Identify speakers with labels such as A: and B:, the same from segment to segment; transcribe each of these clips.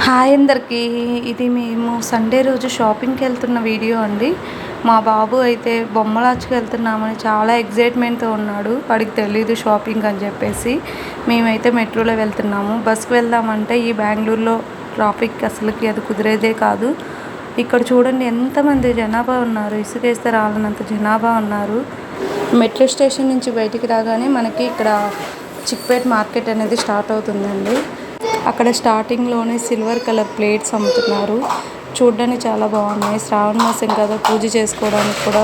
A: Hi అందరికీ. ఇది మేము సండే రోజు షాపింగ్కి వెళ్తున్న వీడియో అండి. మా బాబు అయితే బొమ్మలాచుకు వెళ్తున్నామని చాలా ఎగ్జైట్మెంట్తో ఉన్నాడు. వాడికి తెలీదు షాపింగ్ అని చెప్పేసి. మేమైతే మెట్రోలో వెళ్తున్నాము. బస్కి వెళ్దామంటే ఈ బెంగళూరులో ట్రాఫిక్ అసలుకి అది కుదిరేదే కాదు. ఇక్కడ చూడండి ఎంతమంది జనాభా ఉన్నారు. ఇసుకేస్తే రాలనంత జనాభా ఉన్నారు. మెట్రో స్టేషన్ నుంచి బయటికి రాగానే మనకి ఇక్కడ చిక్పేట్ మార్కెట్ అనేది స్టార్ట్ అవుతుందండి. అక్కడ స్టార్టింగ్లోనే సిల్వర్ కలర్ ప్లేట్స్ అమ్ముతున్నారు. చూడ్డానికి చాలా బాగున్నాయి. శ్రావణ మాసం కదా, పూజ చేసుకోవడానికి కూడా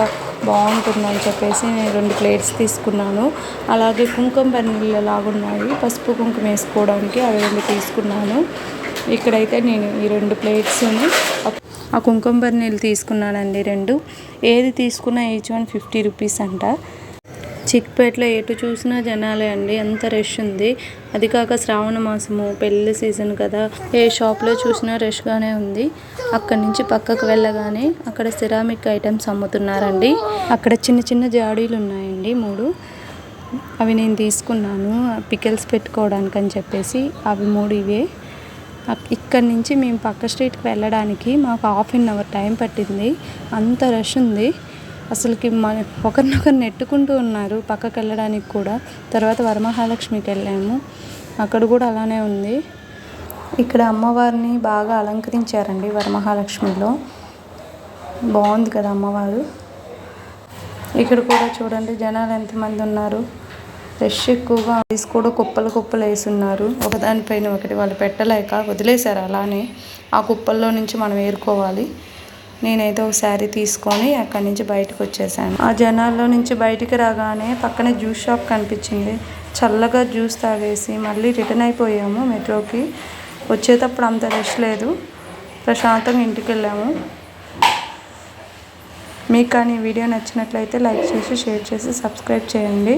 A: బాగుంటుందని చెప్పేసి నేను 2 ప్లేట్స్ తీసుకున్నాను. అలాగే కుంకుమ బరినీళ్ళు లాగున్నాయి, పసుపు కుంకుమ వేసుకోవడానికి, అవి 2 తీసుకున్నాను. ఇక్కడైతే నేను ఈ 2 ప్లేట్స్ని ఆ కుంకుమ బరినీళ్ళు తీసుకున్నానండి 2. ఏది తీసుకున్నా ఈచ్ వన్ 50 రూపీస్ అంట. చిక్పేటలో ఎటు చూసినా జనాలే అండి, ఎంత రష్ ఉంది. అది కాక శ్రావణ మాసము, పెళ్ళి సీజన్ కదా, ఏ షాప్లో చూసినా రష్గానే ఉంది. అక్కడి నుంచి పక్కకు వెళ్ళగానే అక్కడ సిరామిక్ ఐటమ్స్ అమ్ముతున్నారండి. అక్కడ చిన్న చిన్న జాడీలు ఉన్నాయండి 3. అవి నేను తీసుకున్నాను పికిల్స్ పెట్టుకోవడానికి అని చెప్పేసి. అవి 3 ఇవే. ఇక్కడి నుంచి మేము పక్క స్ట్రీట్కి వెళ్ళడానికి మాకు 1/2 అవర్ టైం పట్టింది. అంత రష్ ఉంది. అసలుకి ఒకరినొకరు నెట్టుకుంటూ ఉన్నారు పక్కకి వెళ్ళడానికి కూడా. తర్వాత వరమహాలక్ష్మికి వెళ్ళాము, అక్కడ కూడా అలానే ఉంది. ఇక్కడ అమ్మవారిని బాగా అలంకరించారండి వరమహాలక్ష్మిలో. బాగుంది కదా అమ్మవారు. ఇక్కడ కూడా చూడండి జనాలు ఎంతమంది ఉన్నారు. రష్ ఎక్కువగా. ఐస్ కూడా కుప్పలు కుప్పలు వేసున్నారు, ఒకదానిపైన ఒకటి. వాళ్ళు పెట్టలేక వదిలేశారు అలానే. ఆ కుప్పల్లో నుంచి మనం ఏరుకోవాలి. నేనైతే ఒక శారీ తీసుకొని అక్కడి నుంచి బయటకు వచ్చేసాను. ఆ జనాల్లో నుంచి బయటికి రాగానే పక్కనే జ్యూస్ షాప్ కనిపించింది. చల్లగా జ్యూస్ తాగేసి మళ్ళీ రిటర్న్ అయిపోయాము మెట్రోకి. వచ్చేటప్పుడు అంత రష్ లేదు, ప్రశాంతంగా ఇంటికి వెళ్ళాము. మీకు కానీ ఈ వీడియో నచ్చినట్లయితే లైక్ చేసి, షేర్ చేసి, సబ్స్క్రైబ్ చేయండి.